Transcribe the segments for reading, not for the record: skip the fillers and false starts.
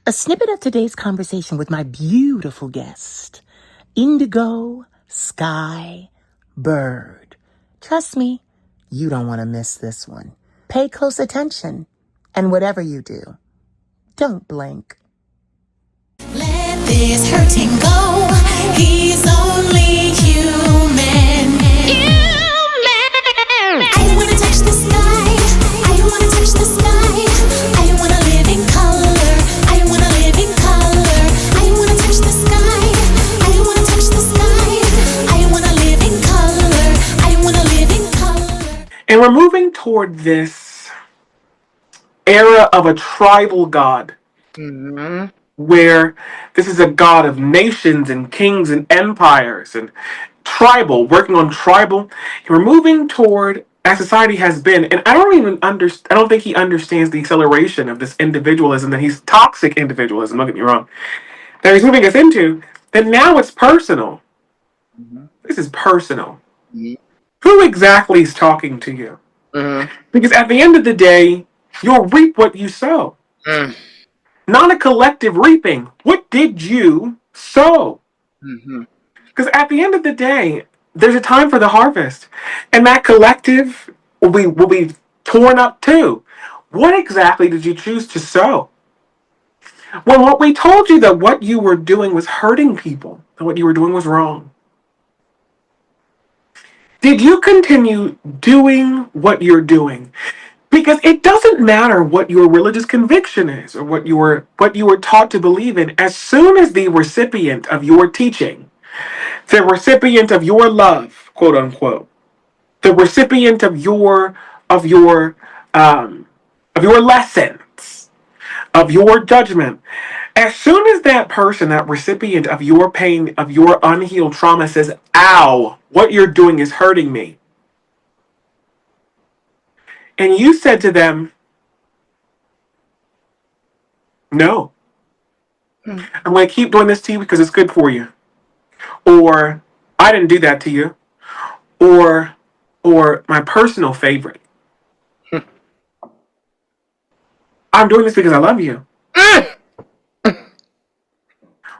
A snippet of today's conversation with my beautiful guest, Indigo Sky Bird. Trust me, you don't want to miss this one. Pay close attention, and whatever you do, don't blink. Let this hurting go. He's only human. I wanna touch the sky. I wanna touch the sky. I wanna live in color. I wanna live in color. I wanna touch the sky. I wanna touch the sky. I wanna live in color. I wanna live in color. And we're moving toward this era of a tribal god, where this is a god of nations and kings and empires and tribal, working on tribal. And we're moving toward, as society has been, and I don't think he understands the acceleration of this individualism, that he's toxic individualism, don't get me wrong, that he's moving us into, that now it's personal. This is personal. Who exactly is talking to you? Because at the end of the day, you'll reap what you sow. Not a collective reaping. What did you sow? Because at the end of the day, there's a time for the harvest. And that collective will be torn up too. What exactly did you choose to sow? Well, what we told you that what you were doing was hurting people, and what you were doing was wrong. Did you continue doing what you're doing? Because it doesn't matter what your religious conviction is or what you were taught to believe in. As soon as the recipient of your teaching, the recipient of your love, quote unquote, the recipient of your lessons, of your judgment, as soon as that person, that recipient of your pain, of your unhealed trauma says, "Ow, what you're doing is hurting me," and you said to them, "No, I'm going to keep doing this to you because it's good for you," or "I didn't do that to you," or my personal favorite, "I'm doing this because I love you."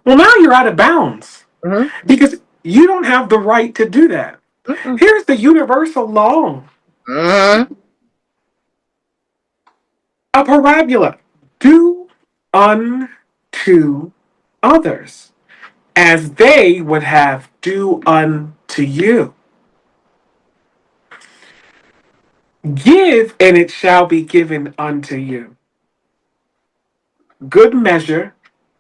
Well, now you're out of bounds because you don't have the right to do that. Here's the universal law. A parabola. Do unto others as they would have do unto you. Give, and it shall be given unto you. Good measure,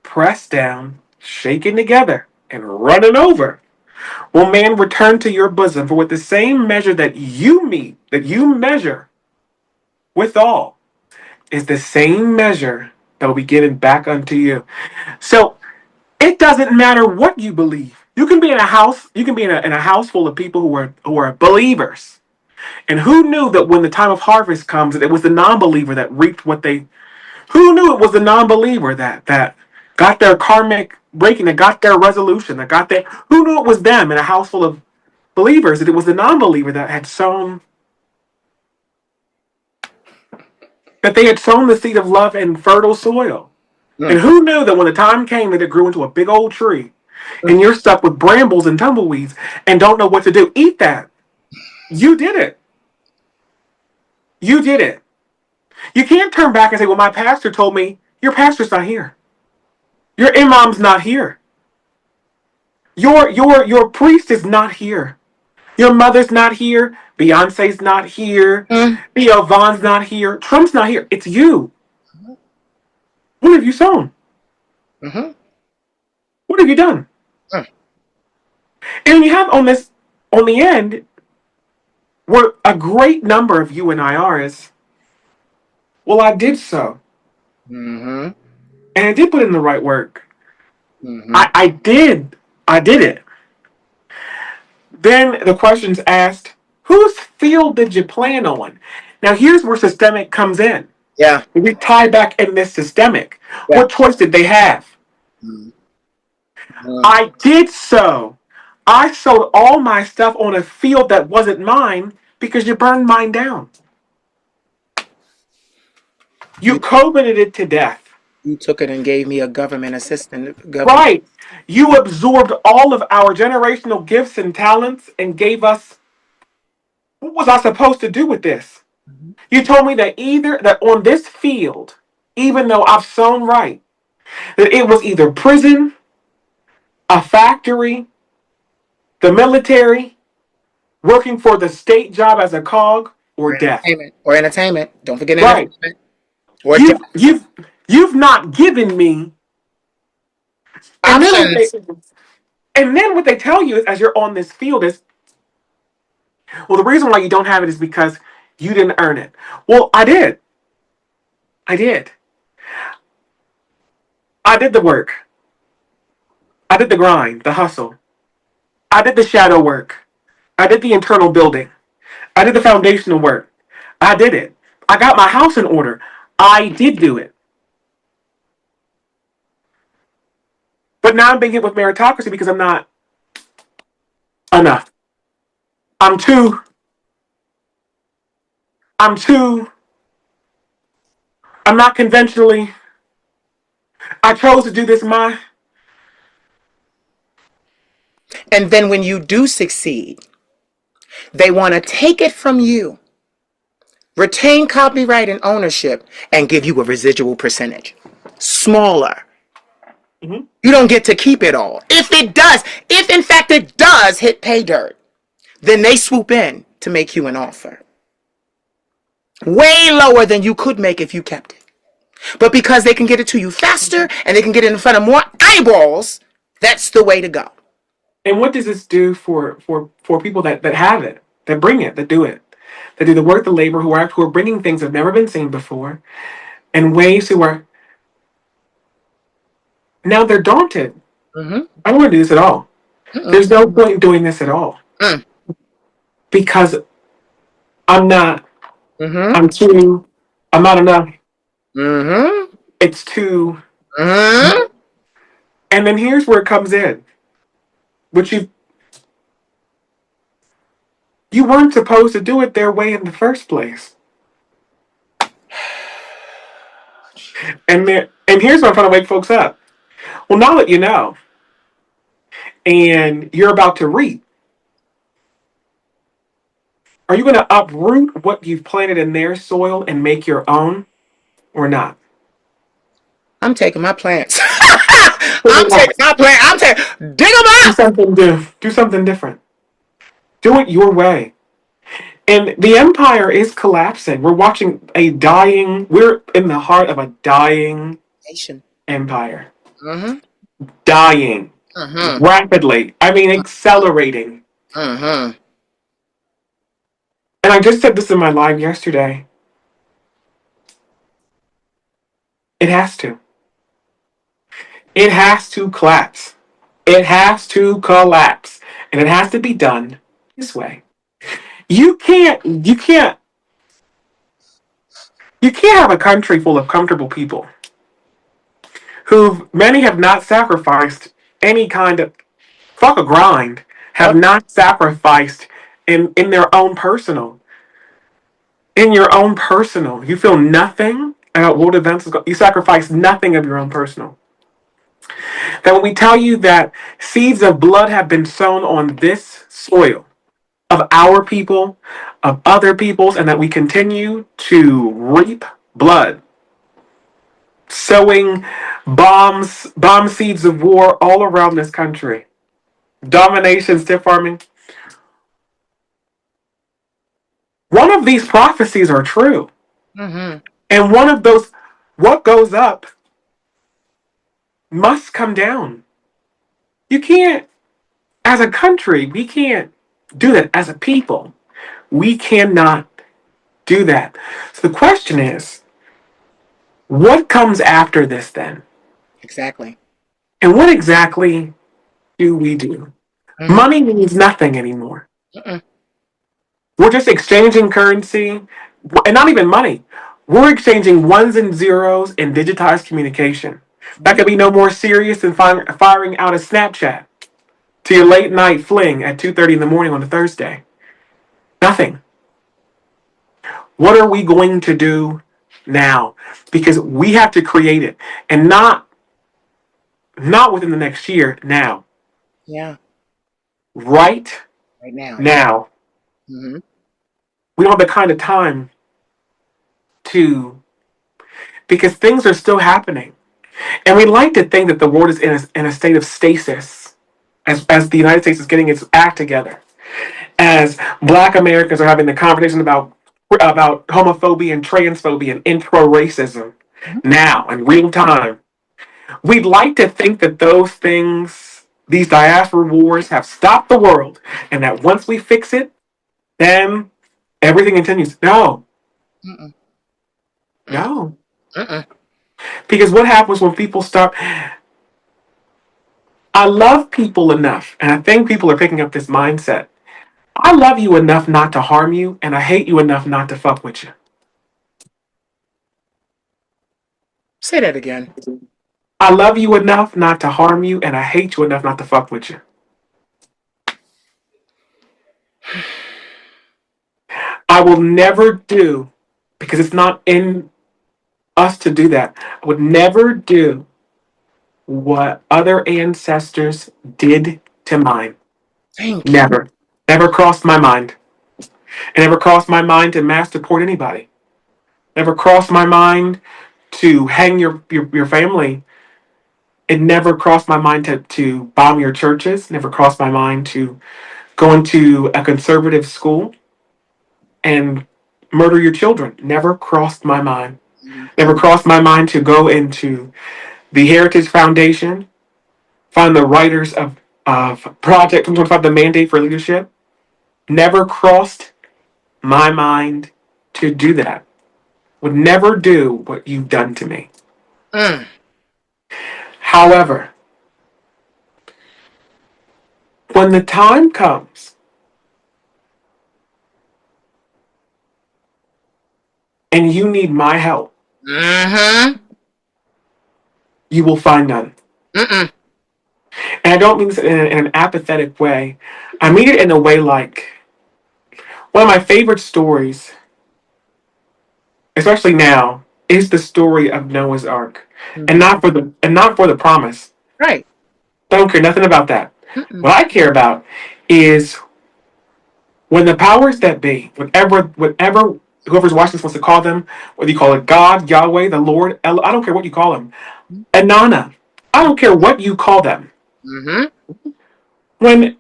pressed down, shaken together, and running over, will man return to your bosom. For with the same measure that you measure withal, is the same measure that will be given back unto you. So it doesn't matter what you believe. You can be in a house. You can be in a house full of people who are believers. And who knew that when the time of harvest comes, that it was the non-believer that reaped what they. Who knew it was the non-believer that got their karmic breaking, that got their resolution, that got their. Who knew it was them in a house full of believers, that it was the non-believer that had sown. That they had sown the seed of love in fertile soil. And who knew that when the time came that it grew into a big old tree and you're stuck with brambles and tumbleweeds and don't know what to do? Eat that. You did it. You did it. You can't turn back and say, "Well, my pastor told me." Your pastor's not here. Your imam's not here. Your priest is not here. Your mother's not here. Beyonce's not here. Theo Vaughn's not here. Trump's not here. It's you. What have you sown? What have you done? And you have on the end, where a great number of you and I are is, well, I did so. And I did put in the right work. I did it. Then the question's asked, whose field did you plan on? Now here's where systemic comes in. Yeah. We tie back in this systemic. Yeah. What choice did they have? I did so. I sowed all my stuff on a field that wasn't mine because you burned mine down. You coveted it to death. You took it and gave me a government assistant. Government. Right. You absorbed all of our generational gifts and talents and gave us. What was I supposed to do with this? You told me that either that on this field, even though I've sown right, that it was either prison, a factory, the military, working for the state job as a cog, or death. Or entertainment. Don't forget Right. entertainment. Or You've death. you've you've not given me. And then what they Options. and then what they tell you is as you're on this field is, well, the reason why you don't have it is because you didn't earn it. Well, I did. I did. I did the work. I did the grind, the hustle. I did the shadow work. I did the internal building. I did the foundational work. I did it. I got my house in order. I did do it. But now I'm being hit with meritocracy because I'm not enough. I'm too, I'm too, I'm not conventionally, I chose to do this my. And then when you do succeed, they want to take it from you, retain copyright and ownership, and give you a residual percentage. Smaller. Mhm. You don't get to keep it all. If in fact it does hit pay dirt, then they swoop in to make you an offer. Way lower than you could make if you kept it. But because they can get it to you faster and they can get it in front of more eyeballs, that's the way to go. And what does this do for people that have it, that bring it, that do it, that do the work, the labor, who are bringing things that have never been seen before, and ways who are now they're daunted. Mm-hmm. I don't want to do this at all. There's no point in doing this at all Mm. because I'm not. Mm-hmm. I'm too. I'm not enough. Mm-hmm. It's too. Mm-hmm. And then here's where it comes in, which you weren't supposed to do it their way in the first place. And here's what I'm trying to wake folks up. Well, now that you know, and you're about to reap, are you going to uproot what you've planted in their soil and make your own, or not? I'm taking my plants. Dig I'm taking my plant. Dig them up. something do something different. Do it your way. And the empire is collapsing. We're watching a dying. We're in the heart of a dying Nation. empire. Mm-hmm. Dying Mm-hmm. rapidly. I mean, accelerating. Mm-hmm. And I just said this in my live yesterday. It has to. It has to collapse. It has to collapse. And it has to be done this way. You can't have a country full of comfortable people who many have not sacrificed any kind of fuck a grind, have Yep. not sacrificed in their own personal. In your own personal. You feel nothing about world events. You sacrifice nothing of your own personal. That when we tell you that seeds of blood have been sown on this soil of our people, of other peoples, and that we continue to reap blood, sowing bomb seeds of war all around this country, domination, stiff arming. One of these prophecies are true. Mm-hmm. And one of those, what goes up must come down. You can't, as a country, we can't do that. As a people, we cannot do that. So the question is, what comes after this then? Exactly. And what exactly do we do? Mm-hmm. Money means nothing anymore. Mm-mm. We're just exchanging currency, and not even money. We're exchanging ones and zeros in digitized communication. That could be no more serious than firing out a Snapchat to your late night fling at 2:30 in the morning on a Thursday. Nothing. What are we going to do now, because we have to create it, and not within the next year. Now, Yeah. right Right now. now, Mm-hmm. we don't have the kind of time to, because things are still happening, and we like to think that the world is in a state of stasis as the United States is getting its act together, as Black Americans are having the conversation about homophobia and transphobia and intra-racism now in real time. We'd like to think that those things, these diaspora wars, have stopped the world, and that once we fix it, then everything continues. No, Mm-mm. no. Mm-mm. Because what happens when people start? I love people enough, and I think people are picking up this mindset. I love you enough not to harm you, and I hate you enough not to fuck with you. Say that again. I love you enough not to harm you, and I hate you enough not to fuck with you. I will never do, because it's not in us to do that. I would never do what other ancestors did to mine. Thank you. Never. Never crossed my mind. It never crossed my mind to mass deport anybody. Never crossed my mind to hang your family. It never crossed my mind to bomb your churches. Never crossed my mind to go into a conservative school and murder your children. Never crossed my mind. Mm-hmm. Never crossed my mind to go into the Heritage Foundation, find the writers of Project 2025, the mandate for leadership. Never crossed my mind to do that. Would never do what you've done to me. Mm. However, when the time comes and you need my help, Mm-hmm. you will find none. Mm-mm. And I don't mean this in an apathetic way. I mean it in a way like one of my favorite stories, especially now, is the story of Noah's Ark, and Mm-hmm. not for the promise. Right. I don't care nothing about that. Mm-mm. What I care about is when the powers that be, whatever whoever's watching this wants to call them, whether you call it God, Yahweh, the Lord, I don't care what you call them, Anana, I don't care what you call them. Mm-hmm. When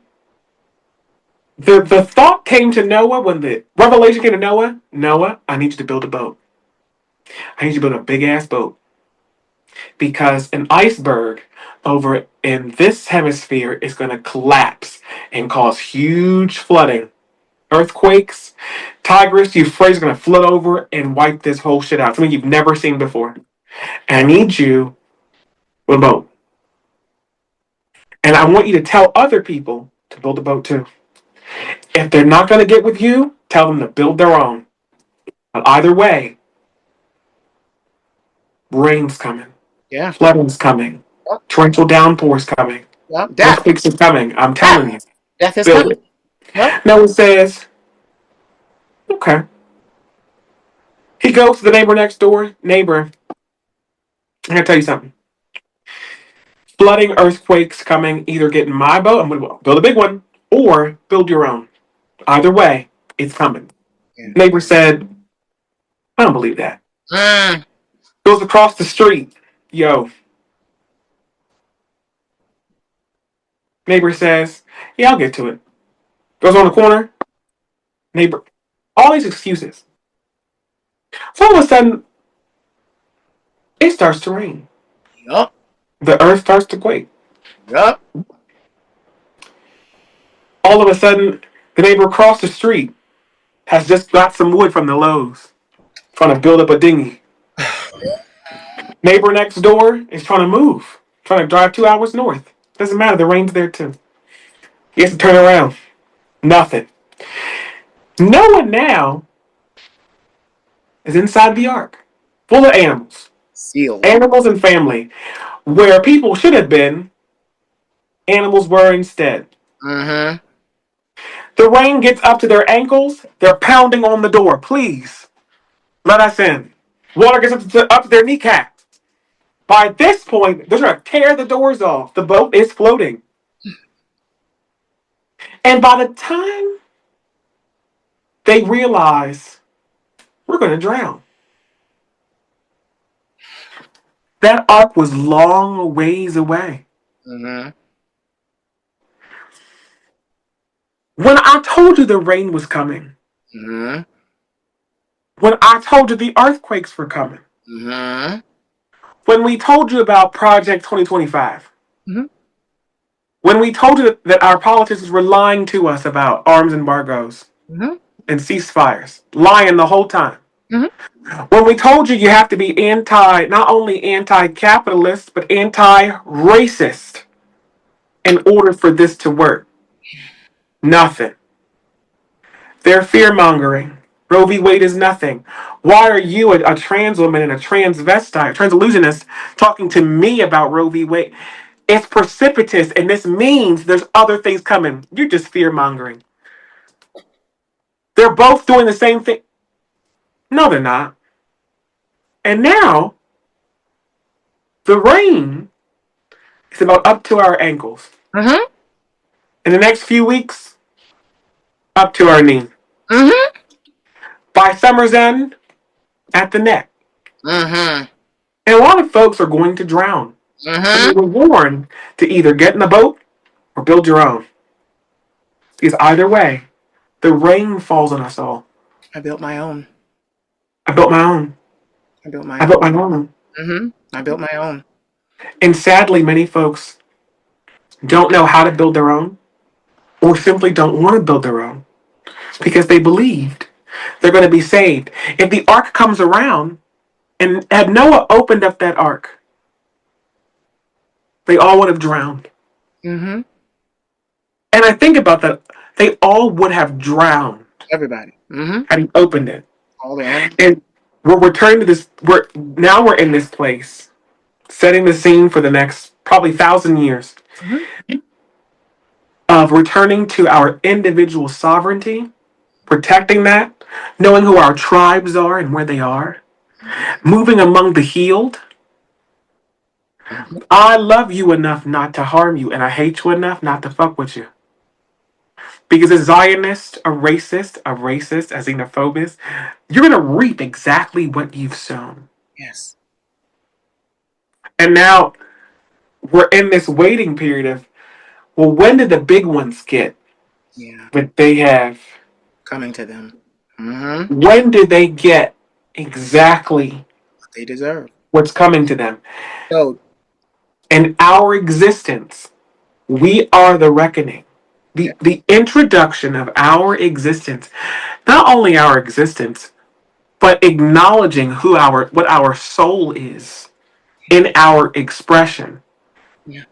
the thought came to Noah, when the revelation came to Noah, Noah, I need you to build a boat. I need you to build a big ass boat because an iceberg over in this hemisphere is going to collapse and cause huge flooding, earthquakes. Tigris, Euphrates are going to flood over and wipe this whole shit out. Something you've never seen before. And I need you with a boat. And I want you to tell other people to build a boat too. If they're not going to get with you, tell them to build their own. But either way, rain's coming, Yeah. flooding's coming, Yep. torrential downpours coming, Yep. Death. earthquakes are coming. I'm Death. telling you, Death is build coming. it. Yep. Noah says, okay. He goes to the neighbor next door. Neighbor, I gotta tell you something. Flooding, earthquakes coming. Either get in my boat, I'm gonna build a big one, or build your own. Either way, it's coming. Yeah. Neighbor said, I don't believe that. Mm. Goes across the street. Yo. Neighbor says, yeah, I'll get to it. Goes on the corner. Neighbor. All these excuses. So all of a sudden, it starts to rain. Yup. The earth starts to quake. Yup. All of a sudden, the neighbor across the street has just got some wood from the Lowe's, trying to build up a dinghy. Neighbor next door is trying to move, trying to drive 2 hours north. Doesn't matter, the rain's there too. He has to turn around. Nothing. No one now is inside the ark, full of animals. Sealed. Animals and family. Where people should have been, animals were instead. Mm-hmm. The rain gets up to their ankles. They're pounding on the door. Please, let us in. Water gets up to their kneecap. By this point, they're trying to tear the doors off. The boat is floating. And by the time they realize we're going to drown, that ark was long ways away. Mm-hmm. When I told you the rain was coming, Mm-hmm. when I told you the earthquakes were coming, Mm-hmm. when we told you about Project 2025, Mm-hmm. when we told you that our politicians were lying to us about arms embargoes Mm-hmm. and ceasefires, lying the whole time. Mm-hmm. When we told you have to be not only anti-capitalist, but anti-racist in order for this to work. Nothing. They're fear-mongering. Roe v. Wade is nothing. Why are you, a trans woman and a transvestite, transillusionist, talking to me about Roe v. Wade? It's precipitous, and this means there's other things coming. You're just fear-mongering. They're both doing the same thing. No, they're not. And now, the rain is about up to our ankles. Mm-hmm. In the next few weeks, up to our knee. Mm-hmm. By summer's end, at the neck. Mm-hmm. And a lot of folks are going to drown. And they Mm-hmm. were warned to either get in a boat or build your own. Because either way, the rain falls on us all. I built my own. I built my own. I built my I own. built my own. Mm-hmm. I built my own. And sadly, many folks don't know how to build their own or simply don't want to build their own because they believed they're going to be saved. If the ark comes around and had Noah opened up that ark, they all would have drowned. Mm-hmm. And I think about that. They all would have drowned Everybody. Mm-hmm. had he opened it. All the animals. And we're returning to this. We're in this place, setting the scene for the next probably 1,000 years Mm-hmm. of returning to our individual sovereignty, protecting that, knowing who our tribes are and where they are, moving among the healed. I love you enough not to harm you, and I hate you enough not to fuck with you. Because a Zionist, a racist, a xenophobist, you're going to reap exactly what you've sown. Yes. And now we're in this waiting period of, well, when did the big ones get Yeah. what they have? Coming to them. Mm-hmm. When did they get exactly What they deserve. what's coming to them? So. In our existence, we are the reckoning. The introduction of our existence, not only our existence, but acknowledging what our soul is in our expression. Yeah.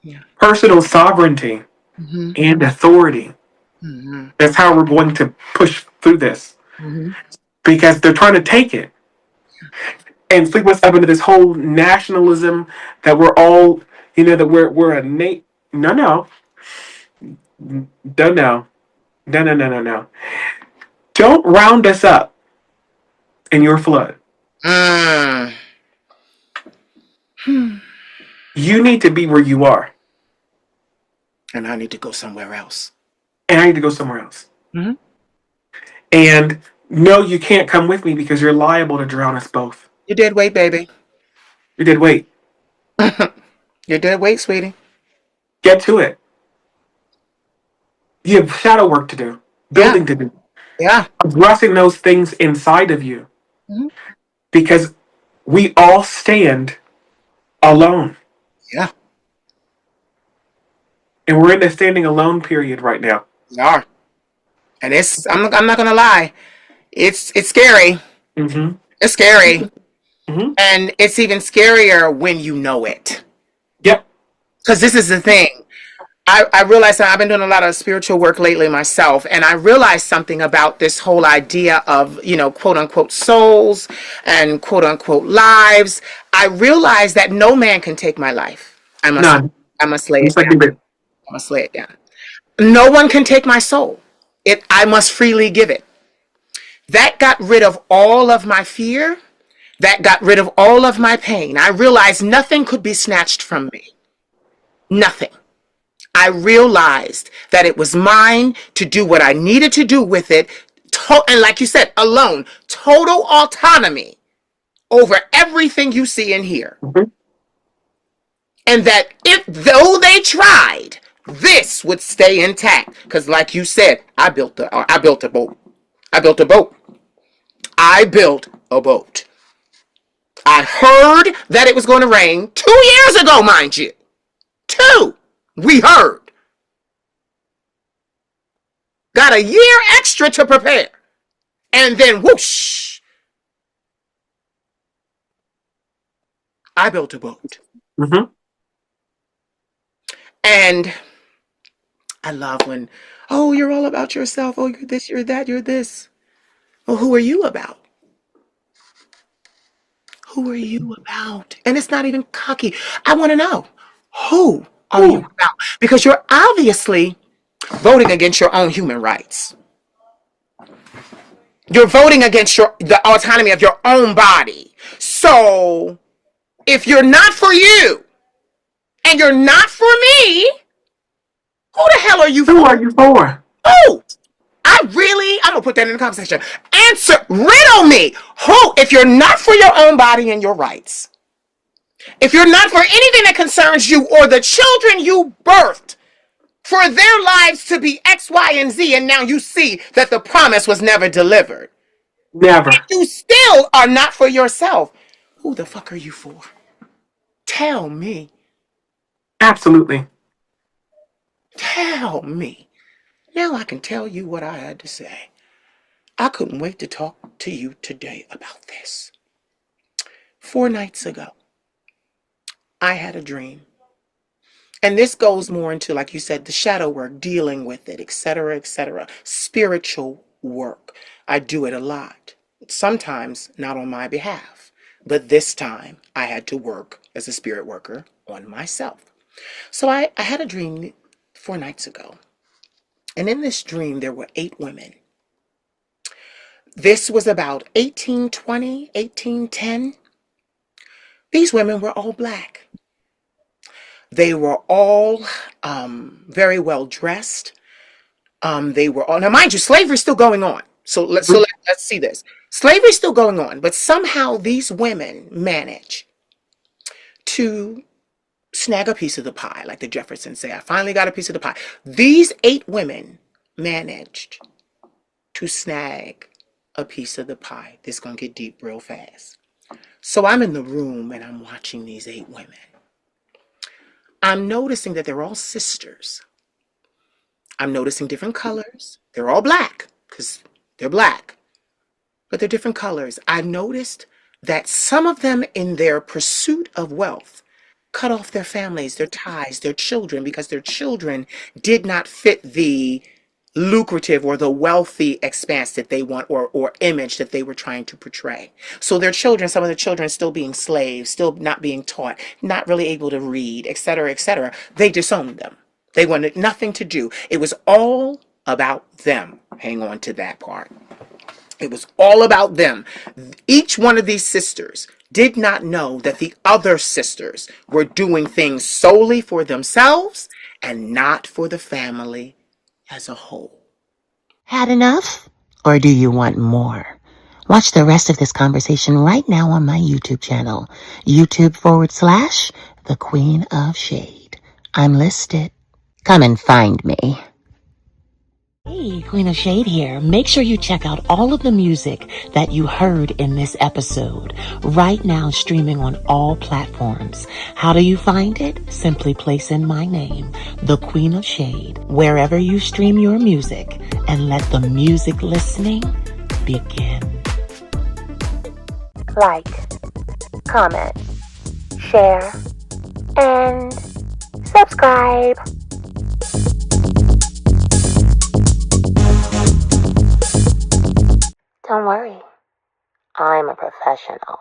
Yeah. Personal sovereignty Mm-hmm. and authority. Mm-hmm. That's how we're going to push through this. Mm-hmm. Because they're trying to take it and sweep us up into this whole nationalism that we're all, that we're a No. Don't know. No. Don't round us up in your flood. Mm. You need to be where you are. And I need to go somewhere else. And I need to go somewhere else. Mm-hmm. And no, you can't come with me because you're liable to drown us both. You did wait, baby. You did wait. You did wait, sweetie. Get to it. You have shadow work to do, building to do, Yeah. addressing those things inside of you. Mm-hmm. Because we all stand alone. Yeah. And we're in the standing alone period right now. We are. And I'm not gonna lie. It's scary. Mm-hmm. It's scary. Mm-hmm. And it's even scarier when you know it. Yep. Because this is the thing. I realized that I've been doing a lot of spiritual work lately myself, and I realized something about this whole idea of, quote unquote souls and quote unquote lives. I realized that no man can take my life. I must lay it down. I must lay it down. No one can take my soul. I must freely give it. That got rid of all of my fear. That got rid of all of my pain. I realized nothing could be snatched from me. Nothing. I realized that it was mine to do what I needed to do with it. And like you said, alone, total autonomy over everything you see and hear. Mm-hmm. And that if, though they tried, this would stay intact. Because like you said, I built a boat. I built a boat. I built a boat. I heard that it was going to rain 2 years ago, mind you. 2. We heard. Got a year extra to prepare. And then whoosh. I built a boat. Mm-hmm. And I love when, oh, you're all about yourself. Oh, you're this, you're that, you're this. Well, who are you about? Who are you about? And it's not even cocky. I want to know, who are you about? Because you're obviously voting against your own human rights. You're voting against the autonomy of your own body. So if you're not for you and you're not for me, who the hell are you for? Who are you for? Oh, I'm gonna put that in the conversation. Riddle me. Who, if you're not for your own body and your rights, if you're not for anything that concerns you or the children you birthed, for their lives to be X, Y, and Z, and now you see that the promise was never delivered. Never. If you still are not for yourself, who the fuck are you for? Tell me. Absolutely. Tell me. Now I can tell you what I had to say. I couldn't wait to talk to you today about this. 4 nights ago, I had a dream. And this goes more into, like you said, the shadow work, dealing with it, etc., etc. Spiritual work. I do it a lot. Sometimes not on my behalf. But this time, I had to work as a spirit worker on myself. So I had a dream 4 nights ago. And in this dream, there were 8 women. This was about 1820, 1810. These women were all black. They were all very well dressed. They were all, now mind you, slavery is still going on. So let's see this. Slavery is still going on, but somehow these women manage to snag a piece of the pie, like the Jeffersons say. I finally got a piece of the pie. These 8 women managed to snag a piece of the pie. This is going to get deep real fast. So I'm in the room and I'm watching these 8 women. I'm noticing that they're all sisters. I'm noticing different colors. They're all black because they're black, but they're different colors. I noticed that some of them, in their pursuit of wealth, cut off their families, their ties, their children, because their children did not fit the lucrative or the wealthy expanse that they want, or image that they were trying to portray. So their children, some of the children still being slaves, still not being taught, not really able to read, etc., etc. They disowned them. They wanted nothing to do. It was all about them. Hang on to that part. It was all about them. Each one of these sisters did not know that the other sisters were doing things solely for themselves and not for the family as a whole. Had enough? Or do you want more? Watch the rest of this conversation right now on my YouTube channel, YouTube.com/The Queen of Shade. I'm listed. Come and find me. Hey, Queen of Shade here. Make sure you check out all of the music that you heard in this episode. Right now, streaming on all platforms. How do you find it? Simply place in my name, The Queen of Shade, wherever you stream your music, and let the music listening begin. Like, comment, share, and subscribe. Don't worry, I'm a professional.